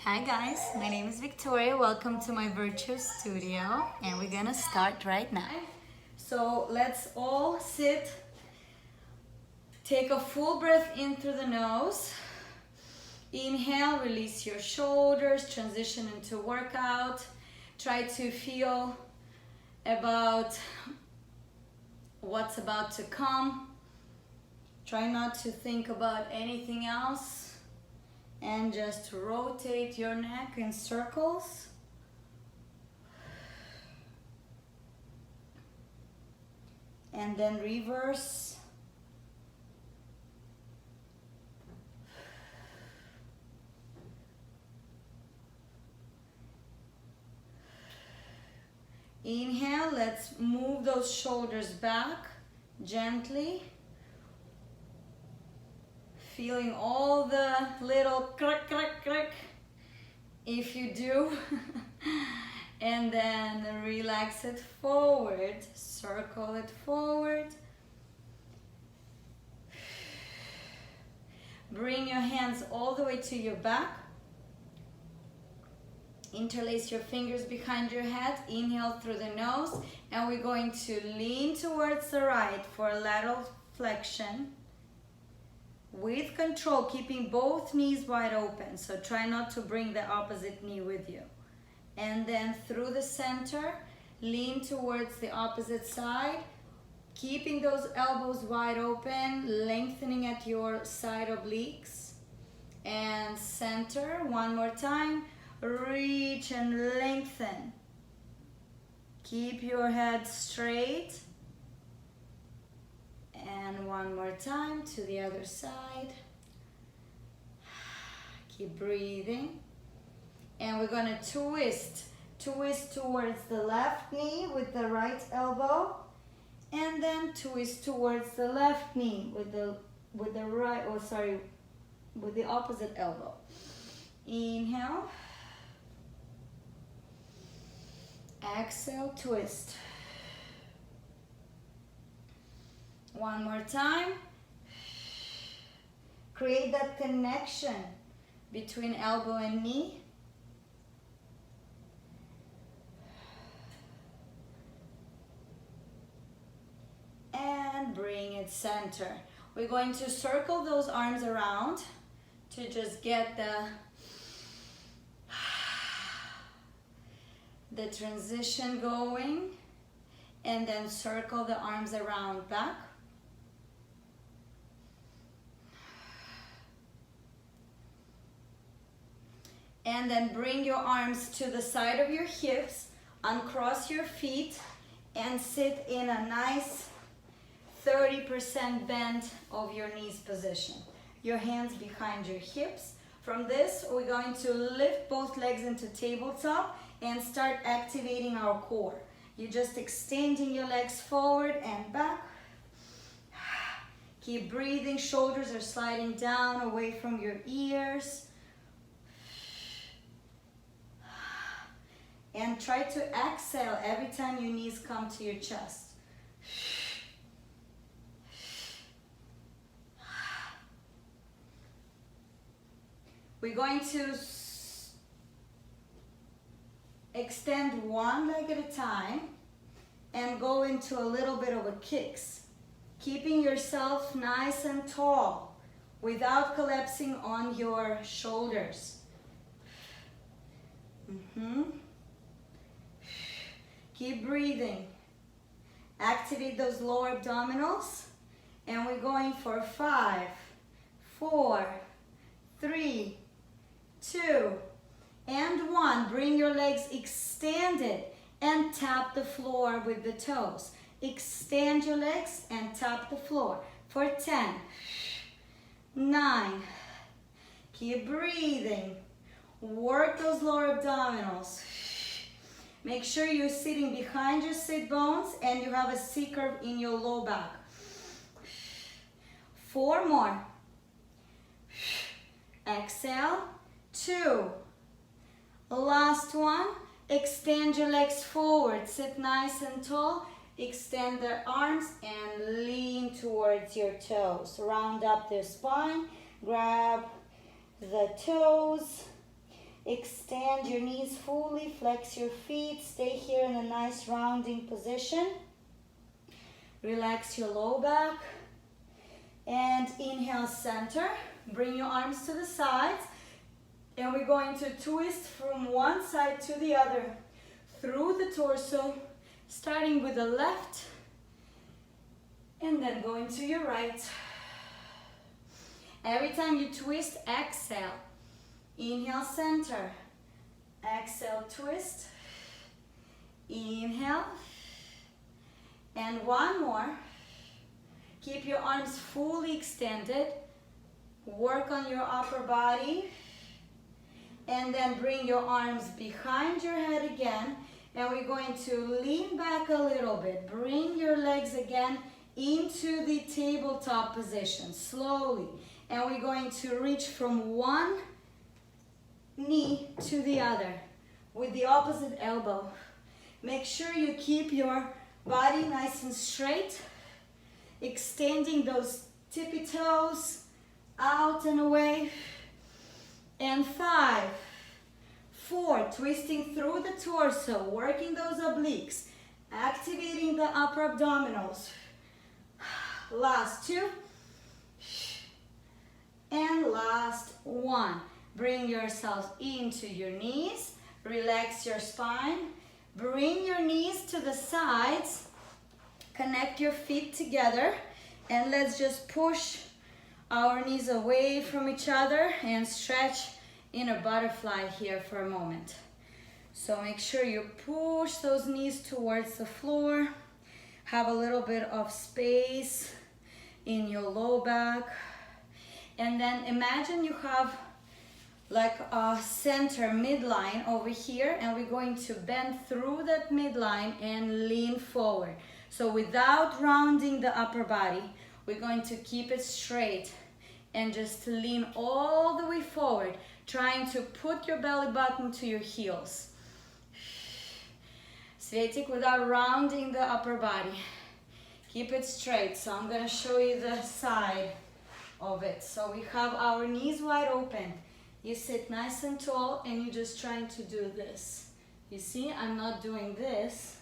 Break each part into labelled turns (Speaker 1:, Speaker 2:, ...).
Speaker 1: Hi guys, my name is Victoria. Welcome to my virtual studio and we're gonna start right now. So let's all sit. Take a full breath in through the nose. Inhale, release your shoulders, transition into workout. Try to feel about what's about to come. Try not to think about anything else. And just rotate your neck in circles. And then reverse. Inhale, let's move those shoulders back gently. Feeling all the little crack, crack, crack, if you do. And then relax it forward, circle it forward. Bring your hands all the way to your back. Interlace your fingers behind your head. Inhale through the nose. And we're going to lean towards the right for a lateral flexion. With control, keeping both knees wide open. So try not to bring the opposite knee with you. And then through the center, lean towards the opposite side. Keeping those elbows wide open, lengthening at your side obliques. And center, one more time. Reach and lengthen. Keep your head straight. And one more time to the other side. Keep breathing. And we're going to twist. Twist towards the left knee with the right elbow. And then twist towards the left knee with the opposite elbow. Inhale. Exhale, twist. One more time. Create that connection between elbow and knee. And bring it center. We're going to circle those arms around to just get the transition going. And then circle the arms around back. And then bring your arms to the side of your hips, uncross your feet, and sit in a nice 30% bend of your knees position. Your hands behind your hips. From this, we're going to lift both legs into tabletop and start activating our core. You're just extending your legs forward and back. Keep breathing, shoulders are sliding down away from your ears. And try to exhale every time your knees come to your chest. We're going to extend one leg at a time and go into a little bit of a kicks. Keeping yourself nice and tall without collapsing on your shoulders. Keep breathing. Activate those lower abdominals. And we're going for 5, 4, 3, 2, and 1. Bring your legs extended and tap the floor with the toes. Extend your legs and tap the floor for 10, 9. Keep breathing. Work those lower abdominals. Make sure you're sitting behind your sit bones and you have a C curve in your low back. 4 more. Exhale. 2. Last one. Extend your legs forward. Sit nice and tall. Extend the arms and lean towards your toes. Round up the spine. Grab the toes Extend your knees fully, flex your feet, stay here in a nice rounding position. Relax your low back. And inhale, center. Bring your arms to the sides. And we're going to twist from one side to the other through the torso, starting with the left and then going to your right. Every time you twist, exhale. Inhale, center. Exhale, twist. Inhale. And one more. Keep your arms fully extended. Work on your upper body. And then bring your arms behind your head again. And we're going to lean back a little bit. Bring your legs again into the tabletop position, slowly. And we're going to reach from one knee to the other with the opposite elbow. Make sure you keep your body nice and straight, extending those tippy toes out and away. And 5, 4, twisting through the torso, working those obliques, activating the upper abdominals. Last 2. And last 1. Bring yourself into your knees. Relax your spine. Bring your knees to the sides. Connect your feet together. And let's just push our knees away from each other and stretch in a butterfly here for a moment. So make sure you push those knees towards the floor. Have a little bit of space in your low back. And then imagine you have like a center midline over here, and we're going to bend through that midline and lean forward. So without rounding the upper body, we're going to keep it straight and just lean all the way forward, trying to put your belly button to your heels. Svetik, without rounding the upper body. Keep it straight. So I'm gonna show you the side of it. So we have our knees wide open. You sit nice and tall and you're just trying to do this. You see, I'm not doing this.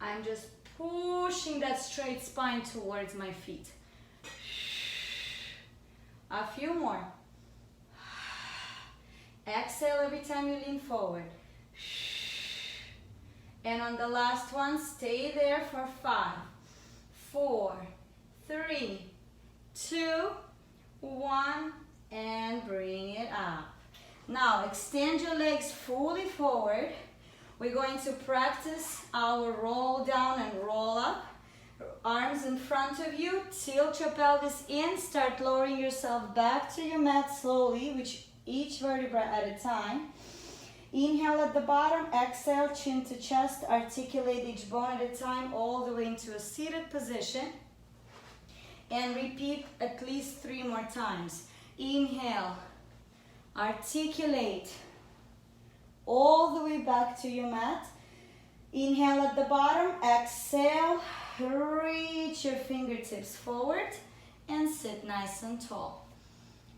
Speaker 1: I'm just pushing that straight spine towards my feet. A few more. Exhale every time you lean forward. And on the last one, stay there for 5, 4, 3, 2, 1, and bring it up. Now extend your legs fully forward. We're going to practice our roll down and roll up. Arms in front of you, tilt your pelvis in, start lowering yourself back to your mat slowly, with each vertebra at a time. Inhale at the bottom, exhale, chin to chest, articulate each bone at a time, all the way into a seated position. And repeat at least 3 more times. Inhale, articulate, all the way back to your mat. Inhale at the bottom, exhale, reach your fingertips forward and sit nice and tall.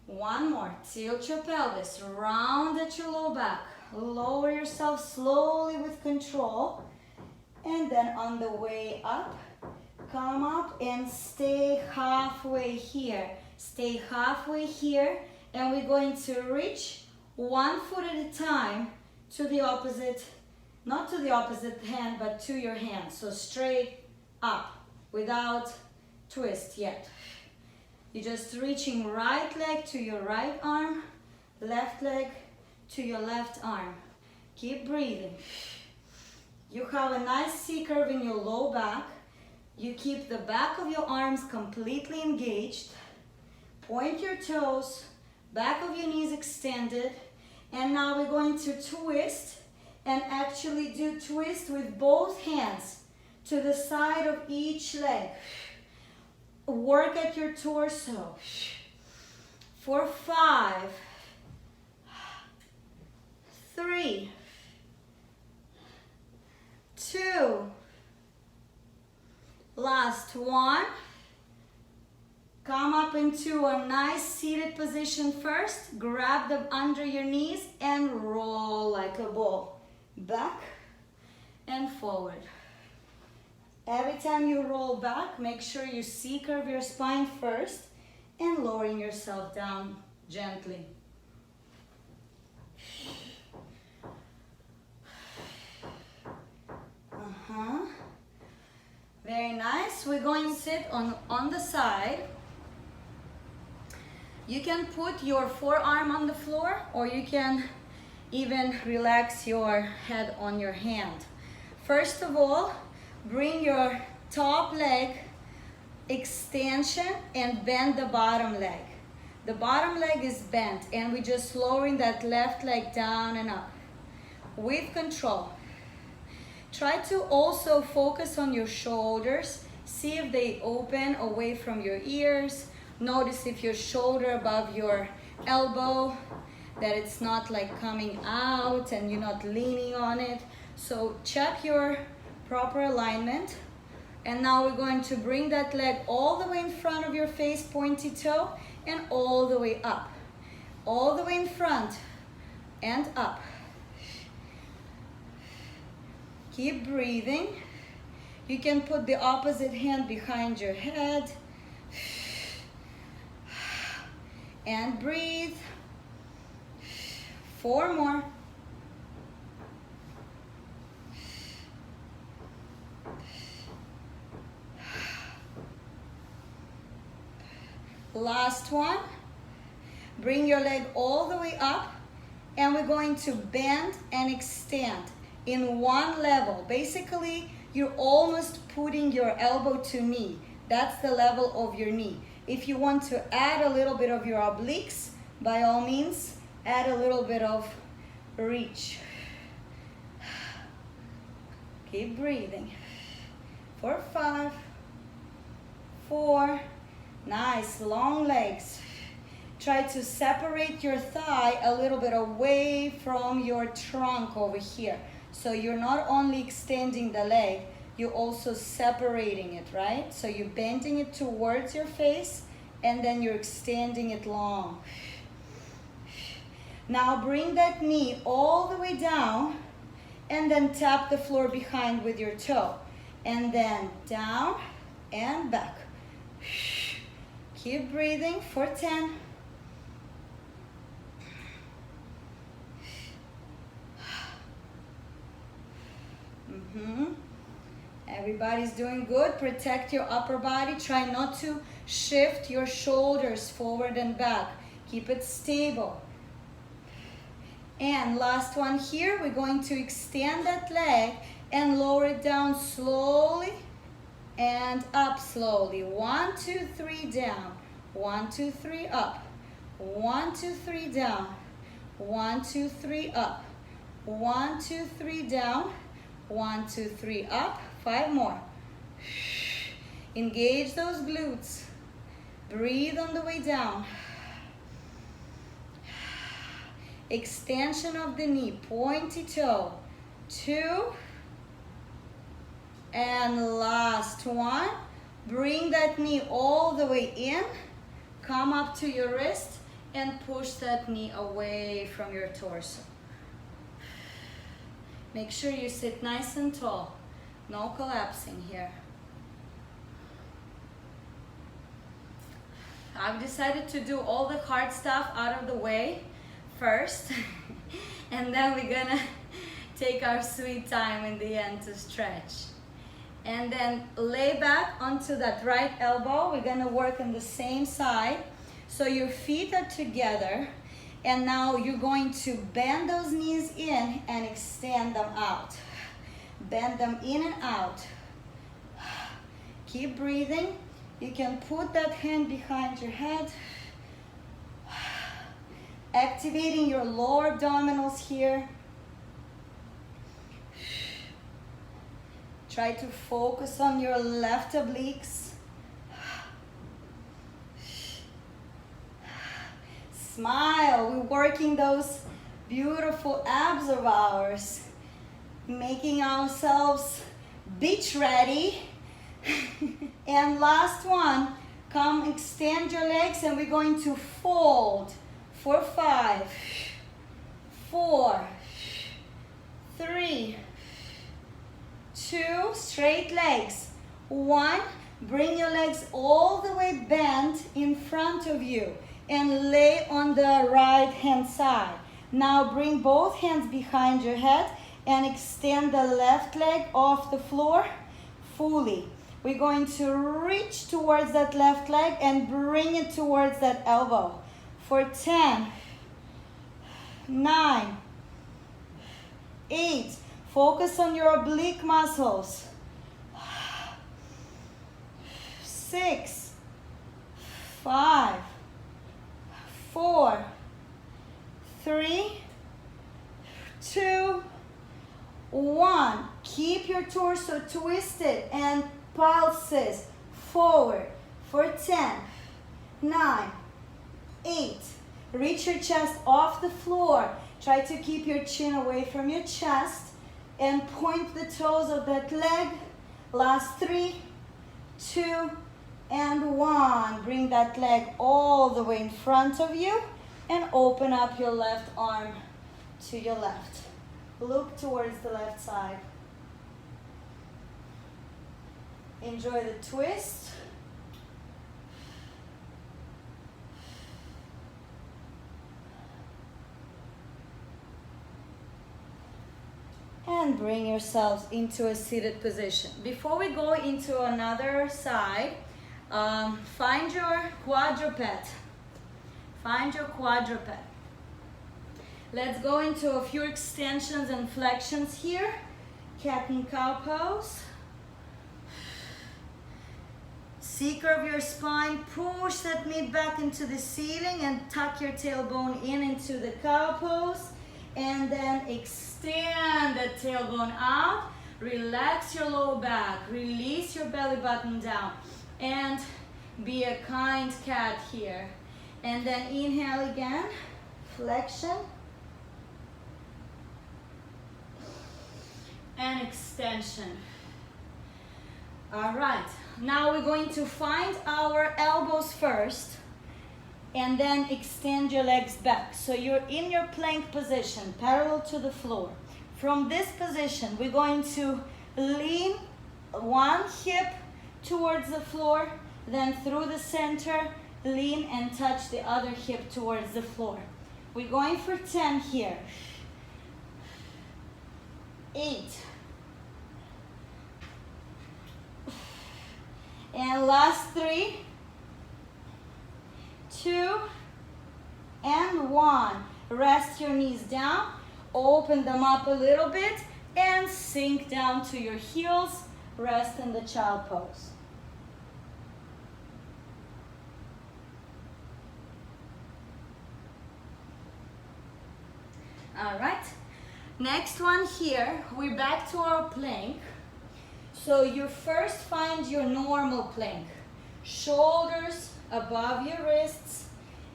Speaker 1: One more, tilt your pelvis, round at your low back. Lower yourself slowly with control, and then on the way up, come up and stay halfway here. Stay halfway here, and we're going to reach one foot at a time to the opposite, not to the opposite hand, but to your hand. So straight up without twist yet. You're just reaching right leg to your right arm, left leg to your left arm. Keep breathing. You have a nice C curve in your low back. You keep the back of your arms completely engaged. Point your toes, back of your knees extended. And now we're going to twist and actually do twist with both hands to the side of each leg. Work at your torso. For 5, 3, 2, last one. Come up into a nice seated position first. Grab them under your knees and roll like a ball. Back and forward. Every time you roll back, make sure you C-curve your spine first and lowering yourself down gently. Very nice. We're going to sit on the side. You can put your forearm on the floor, or you can even relax your head on your hand. First of all, bring your top leg extension and bend the bottom leg. The bottom leg is bent and we're just lowering that left leg down and up with control. Try to also focus on your shoulders. See if they open away from your ears. Notice if your shoulder above your elbow, that it's not like coming out and you're not leaning on it. So check your proper alignment. And now we're going to bring that leg all the way in front of your face, pointy toe, and all the way up. All the way in front and up. Keep breathing. You can put the opposite hand behind your head. And breathe. 4 more. Last one. Bring your leg all the way up and we're going to bend and extend in one level. Basically, you're almost putting your elbow to knee. That's the level of your knee. If you want to add a little bit of your obliques, by all means, add a little bit of reach. Keep breathing. For 5, 4, nice long legs. Try to separate your thigh a little bit away from your trunk over here. So you're not only extending the leg, you're also separating it, right? So you're bending it towards your face and then you're extending it long. Now bring that knee all the way down and then tap the floor behind with your toe. And then down and back. Keep breathing for 10. Everybody's doing good. Protect your upper body. Try not to shift your shoulders forward and back. Keep it stable. And last one here, we're going to extend that leg and lower it down slowly and up slowly. 1, 2, 3 down. 1, 2, 3 up. 1, 2, 3 down. 1, 2, 3 up. 1, 2, 3 down. 1, 2, 3 up. 5 more. Engage those glutes. Breathe on the way down. Extension of the knee, pointy toe. 2. And last one. Bring that knee all the way in. Come up to your wrist and push that knee away from your torso. Make sure you sit nice and tall. No collapsing here. I've decided to do all the hard stuff out of the way first, and then we're gonna take our sweet time in the end to stretch. And then lay back onto that right elbow. We're gonna work on the same side. So your feet are together, and now you're going to bend those knees in and extend them out. Bend them in and out. Keep breathing. You can put that hand behind your head. Activating your lower abdominals here. Try to focus on your left obliques. Smile. We're working those beautiful abs of ours. Making ourselves beach ready. And last one, Come, extend your legs, and we're going to fold for 5, 4, 3, 2, straight legs. 1, bring your legs all the way bent in front of you and lay on the right hand side. Now bring both hands behind your head and extend the left leg off the floor fully. We're going to reach towards that left leg and bring it towards that elbow. For 10, 9, 8, focus on your oblique muscles. 6, 5, 4, 3, 2, 1. Keep your torso twisted and pulses forward for 10, 9, 8. Reach your chest off the floor. Try to keep your chin away from your chest and point the toes of that leg. Last 3, 2, and 1. Bring that leg all the way in front of you and open up your left arm to your left. Look towards the left side. Enjoy the twist. And bring yourselves into a seated position. Before we go into another side, find your quadruped. Find your quadruped. Let's go into a few extensions and flexions here. Cat and cow pose. C-curve your spine, push that mid back into the ceiling and tuck your tailbone in into the cow pose. And then extend the tailbone out. Relax your lower back. Release your belly button down. And be a kind cat here. And then inhale again. Flexion. And extension. All right. Now we're going to find our elbows first and then extend your legs back. So you're in your plank position, parallel to the floor. From this position, we're going to lean one hip towards the floor, then through the center, lean and touch the other hip towards the floor. We're going for 10 here. 8. And last 3, 2, and 1. Rest your knees down, open them up a little bit, and sink down to your heels. Rest in the child pose. All right. Next one here, we're back to our plank. So you first find your normal plank. Shoulders above your wrists,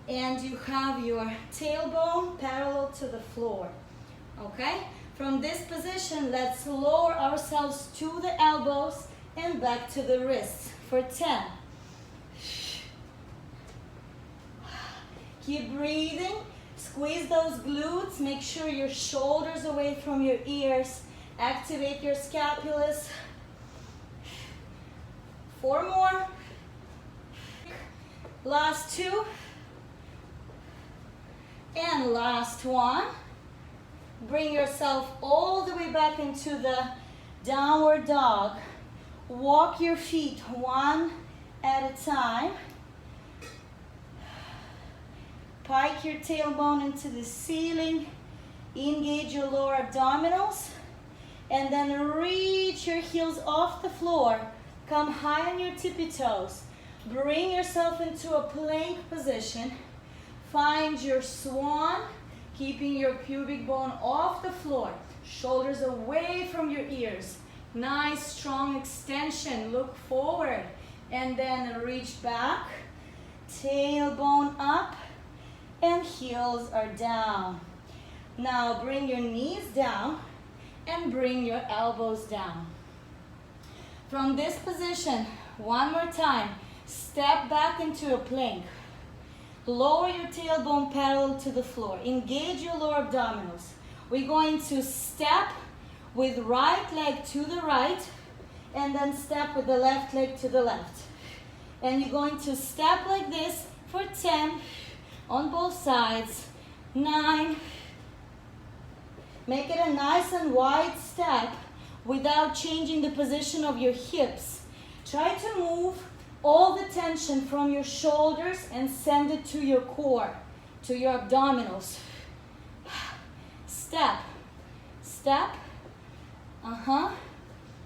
Speaker 1: and you have your tailbone parallel to the floor. Okay? From this position, let's lower ourselves to the elbows and back to the wrists for 10. Keep breathing. Squeeze those glutes. Make sure your shoulders away from your ears. Activate your scapulas. 4 more. Last 2. And last 1. Bring yourself all the way back into the downward dog. Walk your feet one at a time. Pike your tailbone into the ceiling. Engage your lower abdominals. And then reach your heels off the floor. Come high on your tippy toes. Bring yourself into a plank position. Find your swan, keeping your pubic bone off the floor. Shoulders away from your ears. Nice, strong extension. Look forward. And then reach back. Tailbone up. And heels are down. Now bring your knees down and bring your elbows down. From this position, one more time, Step back into a plank. Lower your tailbone parallel to the floor. Engage your lower abdominals. We're going to step with right leg to the right and then step with the left leg to the left. And you're going to step like this for 10 on both sides. 9. Make it a nice and wide step without changing the position of your hips. Try to move all the tension from your shoulders and send it to your core, to your abdominals. Step, step,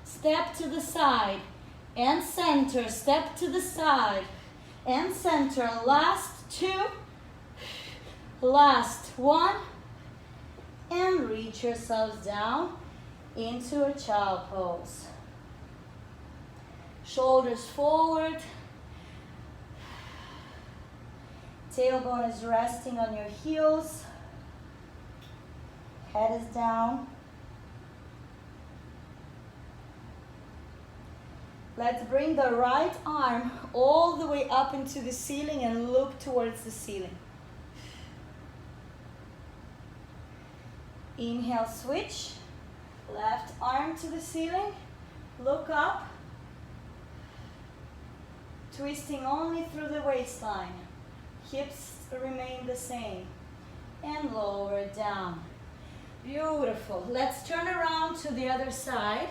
Speaker 1: step to the side and center, step to the side and center. Last 2, last 1, and reach yourselves down into a child pose. Shoulders forward. Tailbone is resting on your heels. Head is down. Let's bring the right arm all the way up into the ceiling and look towards the ceiling. Inhale, switch. Left arm to the ceiling. Look up. Twisting only through the waistline. Hips remain the same. And lower down. Beautiful. Let's turn around to the other side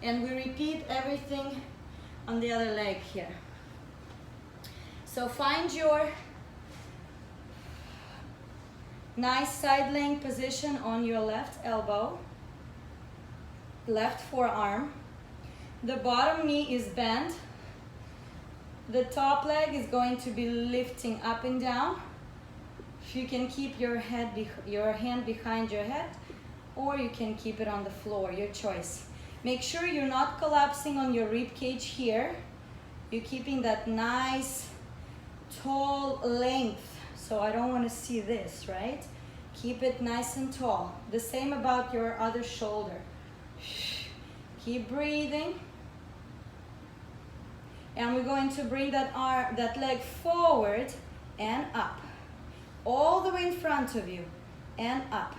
Speaker 1: and we repeat everything on the other leg here. So find your nice side laying position on your left elbow, left forearm. The bottom knee is bent. The top leg is going to be lifting up and down. You can keep your hand behind your head, or you can keep it on the floor, your choice. Make sure you're not collapsing on your rib cage here. You're keeping that nice tall length. So I don't want to see this, right? Keep it nice and tall. The same about your other shoulder. Keep breathing. And we're going to bring that leg forward and up. All the way in front of you and up.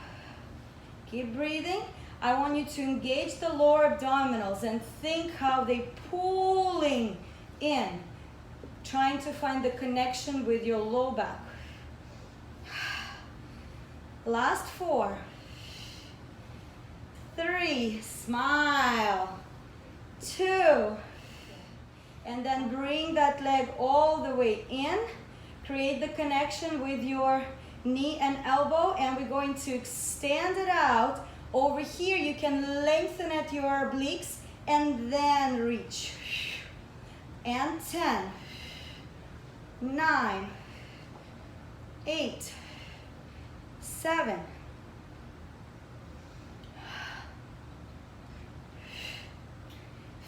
Speaker 1: Keep breathing. I want you to engage the lower abdominals and think how they're pulling in, trying to find the connection with your low back. Last 4, 3, smile, 2, and then bring that leg all the way in. Create the connection with your knee and elbow, and we're going to extend it out. Over here, you can lengthen at your obliques and then reach. And 10, 9, 8, 7,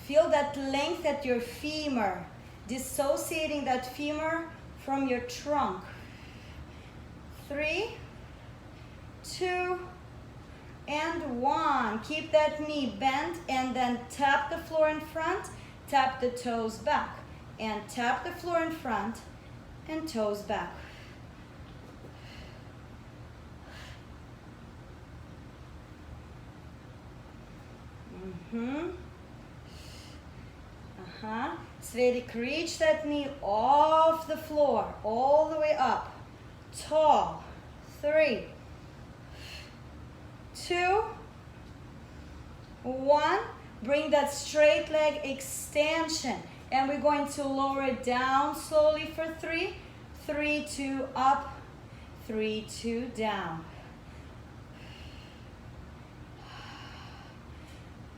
Speaker 1: 'Feel that length at your femur, dissociating that femur from your trunk. 3, 2, and 1. Keep that knee bent and then tap the floor in front, tap the toes back, and tap the floor in front and toes back. Svedik, reach that knee off the floor, all the way up. Tall. 3, 2, 1. Bring that straight leg extension. And we're going to lower it down slowly for 3. 3, 2, up. 3, 2, down.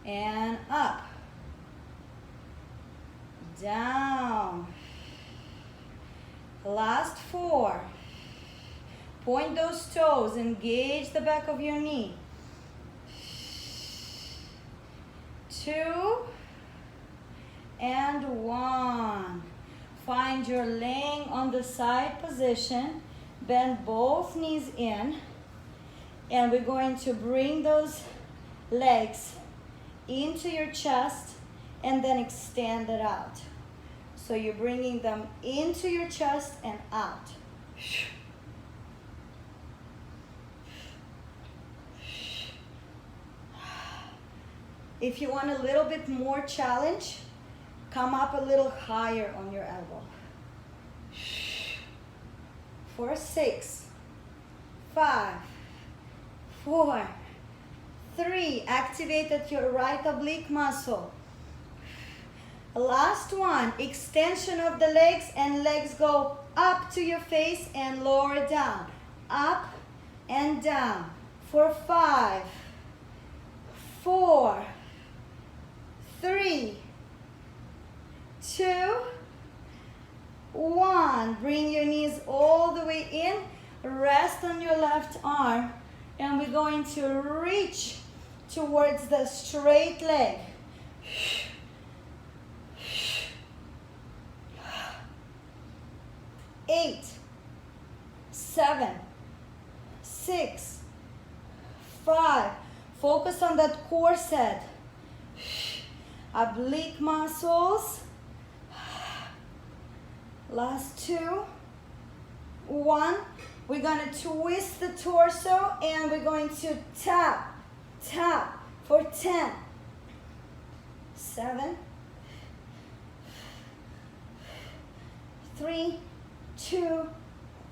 Speaker 1: And up. Down. Last 4. Point those toes, engage the back of your knee. 2 and 1. Find your laying on the side position. Bend both knees in. And we're going to bring those legs into your chest and then extend it out. So you're bringing them into your chest and out. If you want a little bit more challenge, come up a little higher on your elbow. For 6, 5, 4, 3. Activated your right oblique muscle. Last one, extension of the legs, and legs go up to your face and lower down. Up and down. For 5, 4, 3, 2, 1. Bring your knees all the way in. Rest on your left arm. And we're going to reach towards the straight leg. 8, 7, 6, 5. Focus on that core set. Oblique muscles. Last 2, 1. We're going to twist the torso and we're going to tap, tap for 10, 7, 3, 2,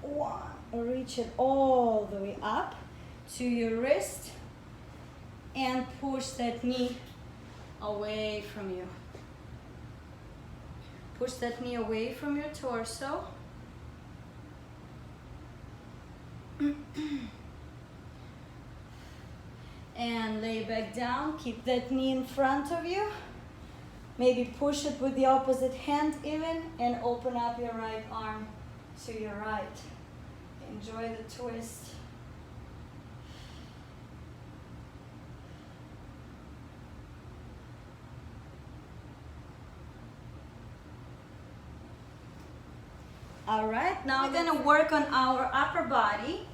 Speaker 1: 1. Reach it all the way up to your wrist and push that knee away from you. Push that knee away from your torso. And lay back down. Keep that knee in front of you. Maybe push it with the opposite hand even, and open up your right arm to your right. Enjoy the twist. All right, now we're gonna work on our upper body.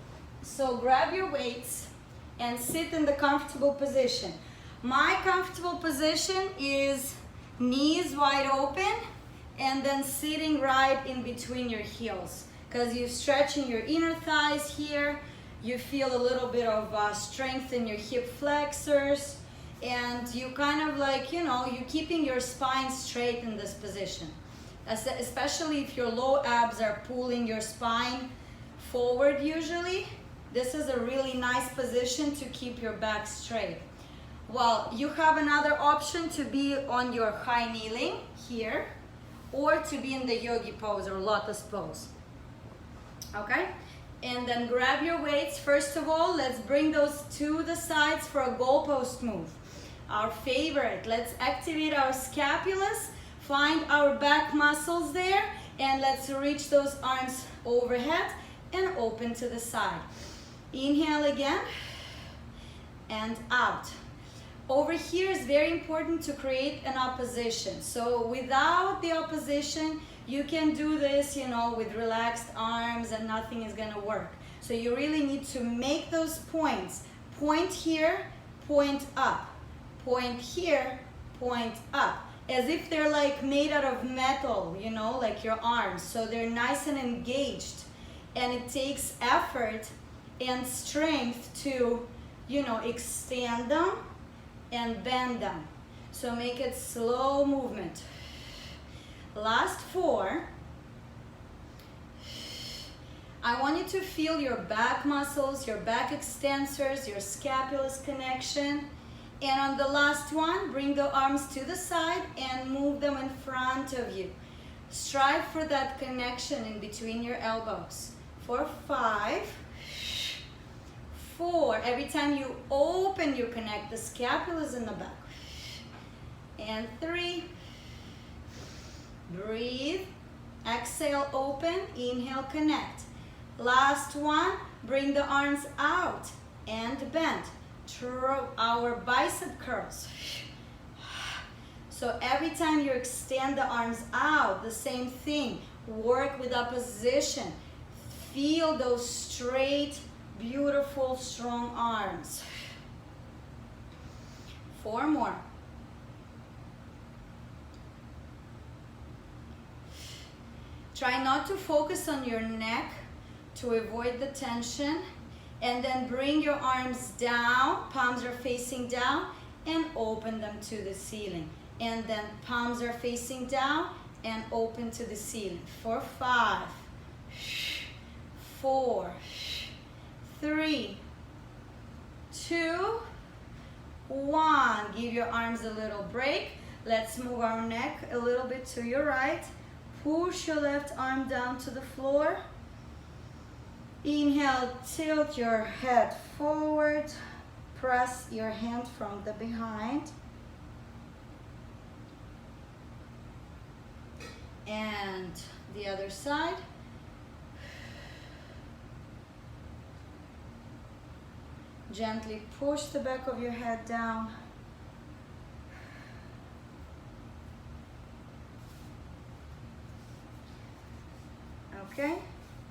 Speaker 1: So grab your weights and sit in the comfortable position. My comfortable position is knees wide open and then sitting right in between your heels, because you're stretching your inner thighs here. You feel a little bit of strength in your hip flexors, and you kind of like, you know, you're keeping your spine straight in this position. Especially if your low abs are pulling your spine forward usually. This is a really nice position to keep your back straight. Well, you have another option to be on your high kneeling here, or to be in the yogi pose or lotus pose. Okay? And then grab your weights. First of all, let's bring those to the sides for a goalpost move. Our favorite. Let's activate our scapulas. Find our back muscles there, and let's reach those arms overhead and open to the side. Inhale again and out. Over here is very important to create an opposition. So without the opposition, you can do this, you know, with relaxed arms and nothing is gonna work. So you really need to make those points. Point here, point up. Point here, point up. As if they're like made out of metal, you know, like your arms. So they're nice and engaged. And it takes effort and strength to, you know, extend them and bend them. So make it slow movement. Last 4. I want you to feel your back muscles, your back extensors, your scapulus connection. And on the last one, bring the arms to the side and move them in front of you. Strive for that connection in between your elbows. For 5, 4. Every time you open, you connect the scapulas in the back. And 3. Breathe. Exhale, open. Inhale, connect. Last one, bring the arms out and bend. Throw our bicep curls. So every time you extend the arms out, the same thing. Work with opposition. Feel those straight, beautiful, strong arms. 4 more. Try not to focus on your neck to avoid the tension. And then bring your arms down, palms are facing down, and open them to the ceiling. And then palms are facing down and open to the ceiling. For 5, 4, 3, 2, 1. Give your arms a little break. Let's move our neck a little bit to your right. Push your left arm down to the floor. Inhale, tilt your head forward. Press your hand from the behind. And the other side. Gently push the back of your head down. Okay,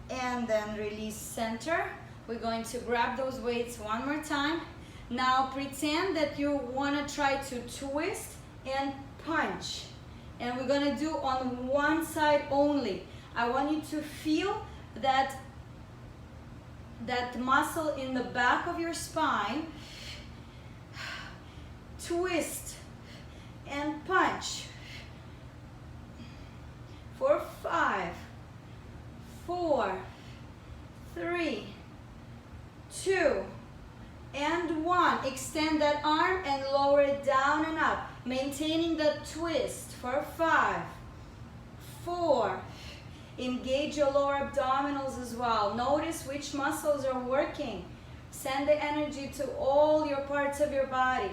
Speaker 1: and then release center. We're going to grab those weights one more time. Now pretend that you want to try to twist and punch. And we're going to do on one side only. I want you to feel that muscle in the back of your spine. Twist and punch. For 5, 4, 3, 2, and 1. Extend that arm and lower it down and up, maintaining the twist for 5, 4. Engage your lower abdominals as well. Notice which muscles are working. Send the energy to all your parts of your body.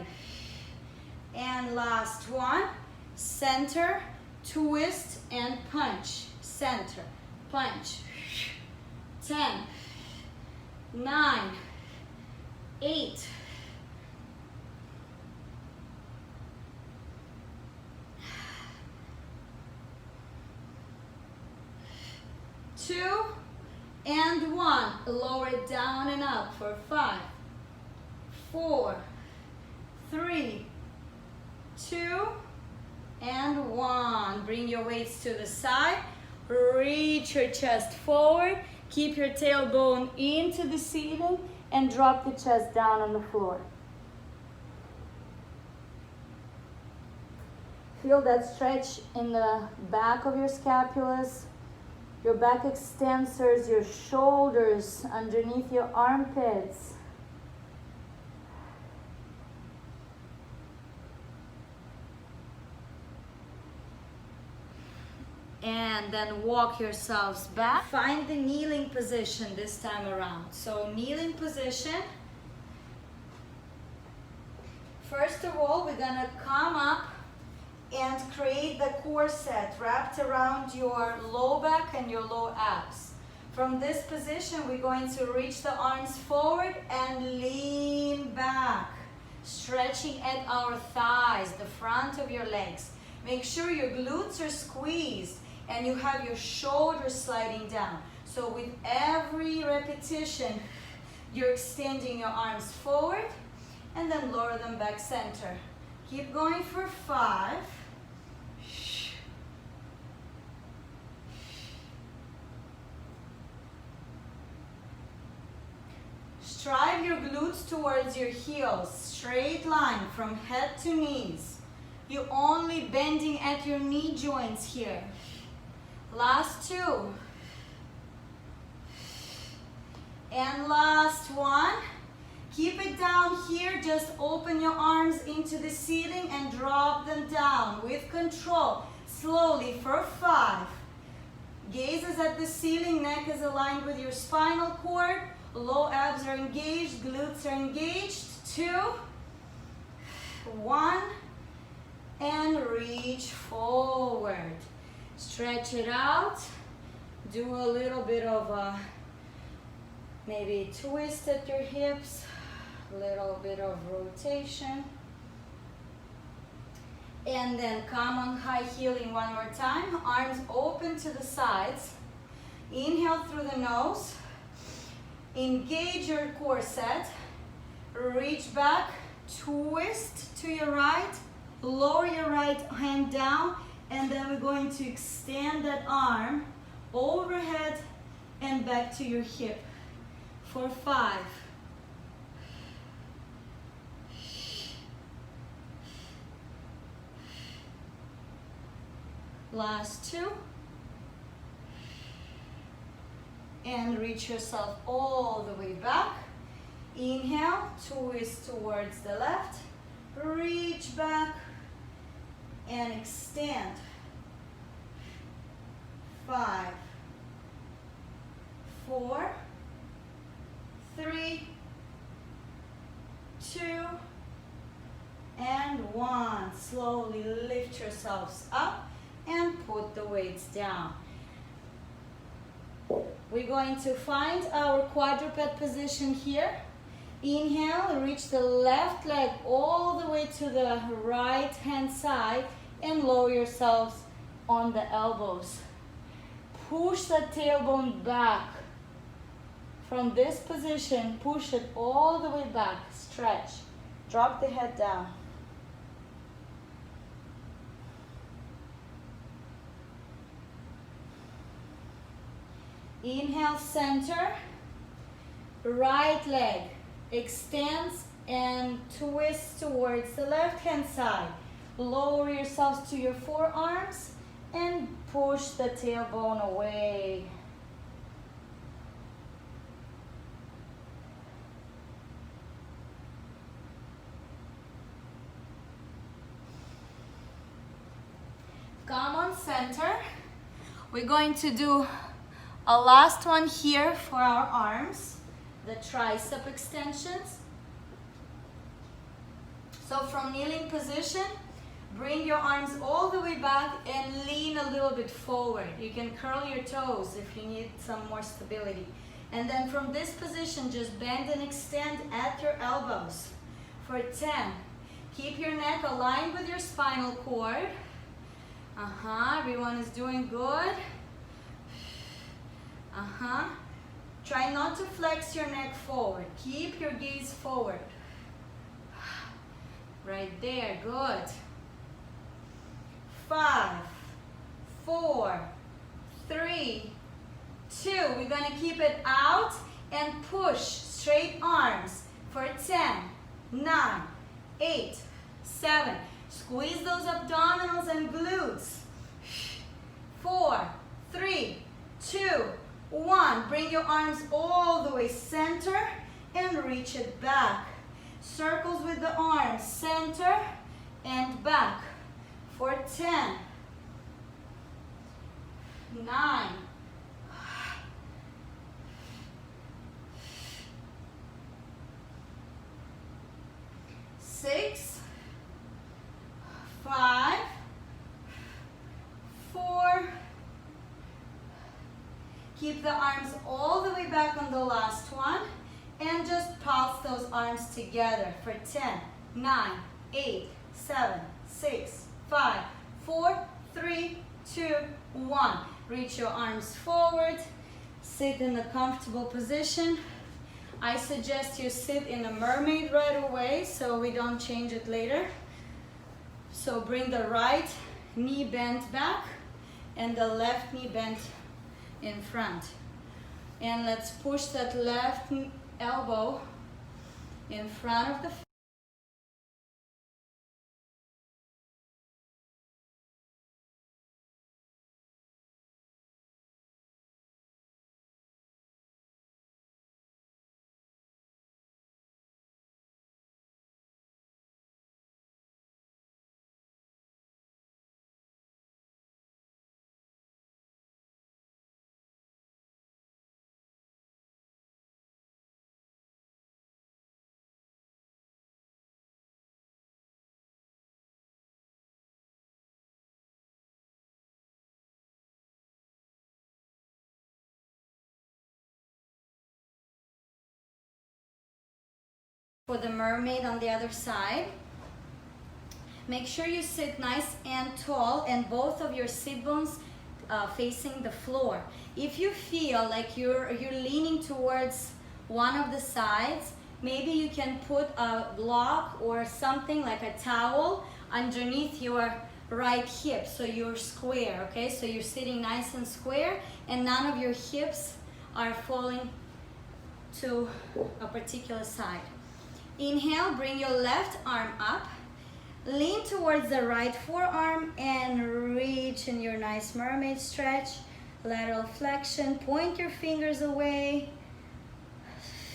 Speaker 1: And last one, center, twist, and punch. Center, punch. 10, 9, 8, 2, and 1. Lower it down and up for 5, 4, 3, 2, and 1. Bring your weights to the side. Reach your chest forward. Keep your tailbone into the ceiling and drop the chest down on the floor. Feel that stretch in the back of your scapulas, your back extensors, your shoulders, underneath your armpits. And then walk yourselves back. Find the kneeling position this time around. So kneeling position. First of all, we're gonna come up and create the corset wrapped around your low back and your low abs. From this position, we're going to reach the arms forward and lean back, stretching at our thighs, the front of your legs. Make sure your glutes are squeezed and you have your shoulders sliding down. So with every repetition, you're extending your arms forward and then lower them back center. Keep going for 5. Drive your glutes towards your heels, straight line from head to knees. You're only bending at your knee joints here. Last 2. And last 1. Keep it down here, just open your arms into the ceiling and drop them down with control. Slowly for 5. Gaze is at the ceiling, neck is aligned with your spinal cord. Low abs are engaged, glutes are engaged. 2, 1, and reach forward. Stretch it out. Do a little bit of a maybe twist at your hips, a little bit of rotation. And then come on high heeling one more time. Arms open to the sides. Inhale through the nose. Engage your corset, reach back, twist to your right, lower your right hand down, and then we're going to extend that arm overhead and back to your hip for 5. Last 2. And reach yourself all the way back. Inhale, twist towards the left, reach back and extend. 5, 4, 3, 2, and 1. Slowly lift yourselves up and put the weights down. We're going to find our quadruped position here. Inhale, reach the left leg all the way to the right hand side and lower yourselves on the elbows. Push the tailbone back. From this position, push it all the way back. Stretch. Drop the head down. Inhale, center. Right leg extends and twists towards the left hand side. Lower yourselves to your forearms and push the tailbone away. Come on, center. We're going to do a last one here for our arms, the tricep extensions. So from kneeling position, bring your arms all the way back and lean a little bit forward. You can curl your toes if you need some more stability. And then from this position, just bend and extend at your elbows for 10. Keep your neck aligned with your spinal cord. Everyone is doing good. Try not to flex your neck forward. Keep your gaze forward. Right there, good. 5, 4, 3, 2. We're gonna keep it out and push straight arms for 10, 9, 8, 7. Squeeze those abdominals and glutes. 4, 3, 2, 1. Bring your arms all the way center and reach it back. Circles with the arms, center and back for 10, 9, 6, 5, 4. Keep the arms all the way back on the last one and just pulse those arms together for 10, 9, 8, 7, 6, 5, 4, 3, 2, 1. Reach your arms forward. Sit in a comfortable position. I suggest you sit in a mermaid right away so we don't change it later. So bring the right knee bent back and the left knee bent in front. And let's push that left elbow in front of the face. For the mermaid on the other side. Make sure you sit nice and tall and both of your sit bones facing the floor. If you feel like you're leaning towards one of the sides, maybe you can put a block or something like a towel underneath your right hip, so you're square, okay? So you're sitting nice and square, and none of your hips are falling to a particular side. Inhale, bring your left arm up. Lean towards the right forearm and reach in your nice mermaid stretch. Lateral flexion, point your fingers away.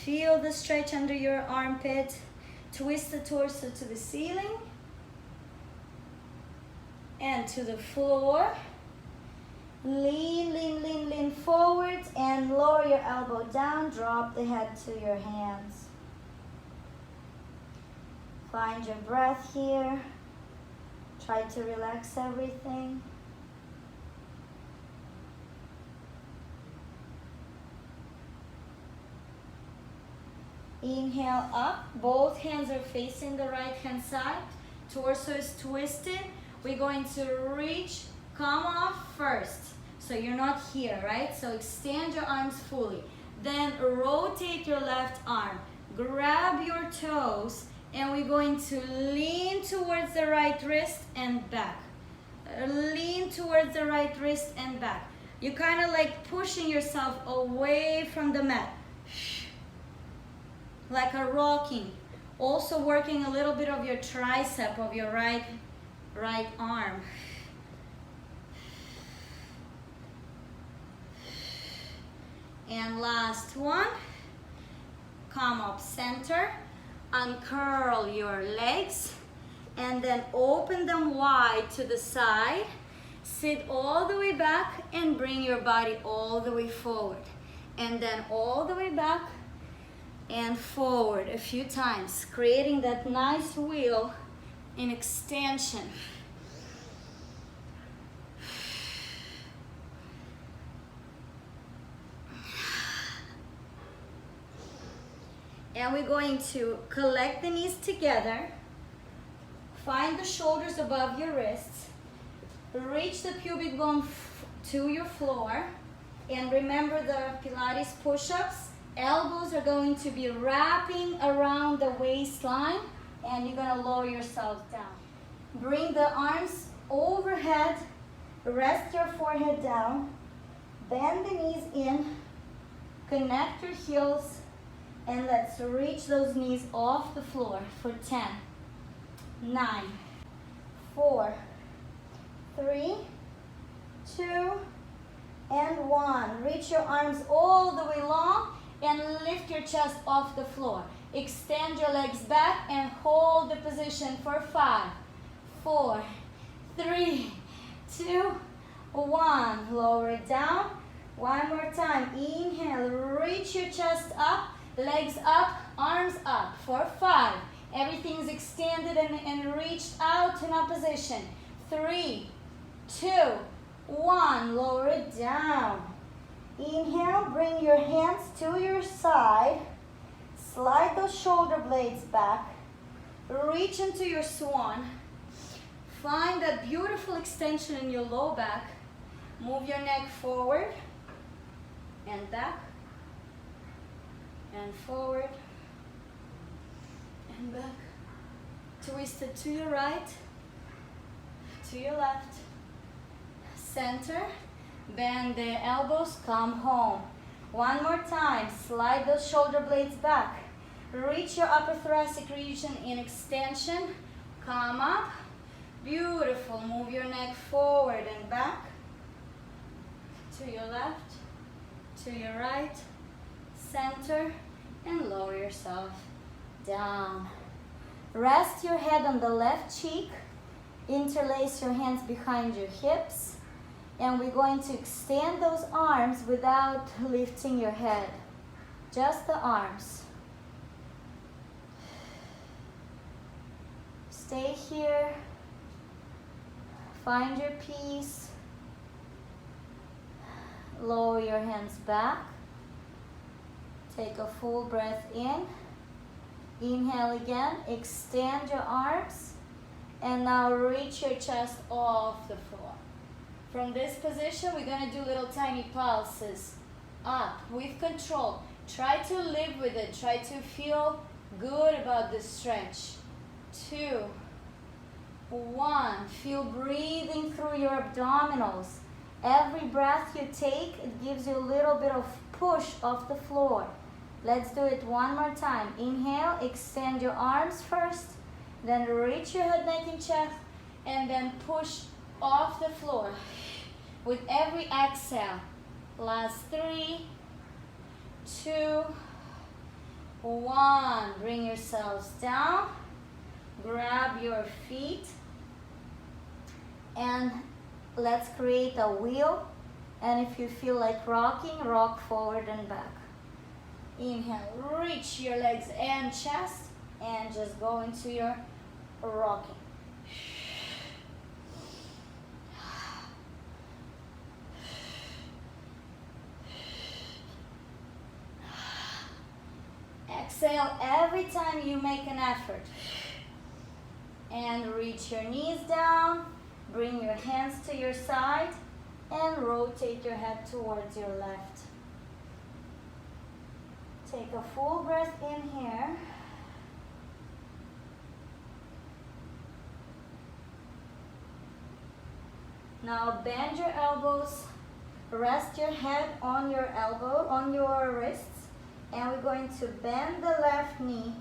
Speaker 1: Feel the stretch under your armpit. Twist the torso to the ceiling and to the floor. Lean, lean, lean, lean forward and lower your elbow down. Drop the head to your hands. Find your breath here. Try to relax everything. Inhale up. Both hands are facing the right hand side. Torso is twisted. We're going to reach, come off first. So you're not here, right? So extend your arms fully. Then rotate your left arm. Grab your toes. And we're going to lean towards the right wrist and back. Lean towards the right wrist and back. You're kind of like pushing yourself away from the mat. Like a rocking. Also working a little bit of your tricep of your right arm. And last one. Come up center. Uncurl your legs and then open them wide to the side. Sit all the way back and bring your body all the way forward. And then all the way back and forward a few times, creating that nice wheel in extension. And we're going to collect the knees together. Find the shoulders above your wrists. Reach the pubic bone to your floor. And remember the Pilates push-ups. Elbows are going to be wrapping around the waistline. And you're going to lower yourself down. Bring the arms overhead. Rest your forehead down. Bend the knees in. Connect your heels. And let's reach those knees off the floor for 10, 9, 4, 3, 2, and 1. Reach your arms all the way long and lift your chest off the floor. Extend your legs back and hold the position for 5, 4, 3, 2, 1. Lower it down. One more time. Inhale, reach your chest up. Legs up, arms up for 5. Everything's extended and reached out in opposition. 3, 2, 1. Lower it down. Inhale, bring your hands to your side. Slide those shoulder blades back. Reach into your swan. Find that beautiful extension in your low back. Move your neck forward and back. And forward and back. Twist it to your right, to your left. Center. Bend the elbows, come home. One more time. Slide those shoulder blades back. Reach your upper thoracic region in extension. Come up. Beautiful. Move your neck forward and back. To your left, to your right. Center and lower yourself down. Rest your head on the left cheek. Interlace your hands behind your hips. And we're going to extend those arms without lifting your head. Just the arms. Stay here. Find your peace. Lower your hands back. Take a full breath in. Inhale again. Extend your arms. And now reach your chest off the floor. From this position, we're going to do little tiny pulses. Up with control. Try to live with it. Try to feel good about this stretch. 2, 1. Feel breathing through your abdominals. Every breath you take, it gives you a little bit of push off the floor. Let's do it one more time. Inhale, extend your arms first, then reach your head, neck, and chest, and then push off the floor with every exhale. Last 3, 2, 1. Bring yourselves down. Grab your feet and let's create a wheel. And if you feel like rocking, rock forward and back. Inhale, reach your legs and chest and just go into your rocking. Exhale every time you make an effort. And reach your knees down, bring your hands to your side, and rotate your head towards your left. Take a full breath in here. Now bend your elbows, rest your head on your elbow, on your wrists, and we're going to bend the left knee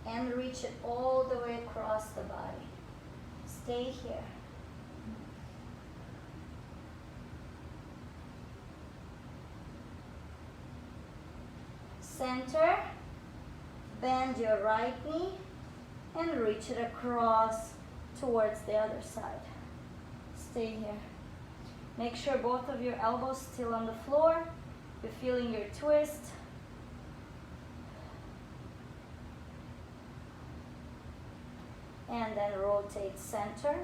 Speaker 1: and reach it all the way across the body. Stay here. Center, bend your right knee and reach it across towards the other side. Stay here. Make sure both of your elbows still on the floor. You're feeling your twist. And then rotate center.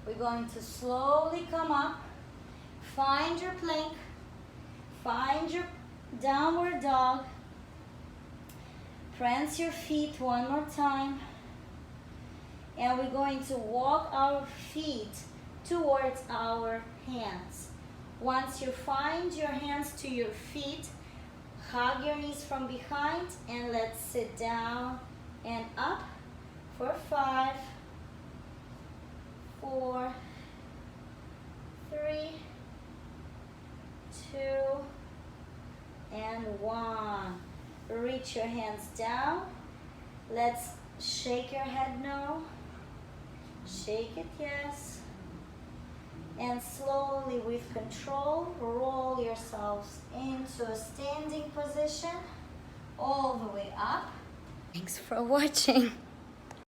Speaker 1: We're going to slowly come up. Find your plank. Find your downward dog. Prance your feet one more time. And we're going to walk our feet towards our hands. Once you find your hands to your feet, hug your knees from behind and let's sit down and up for 5, 4, 3, 2, and 1. Reach your hands down. Let's shake your head no. Shake it yes. And slowly with control, roll yourselves into a standing position all the way up. Thanks for watching.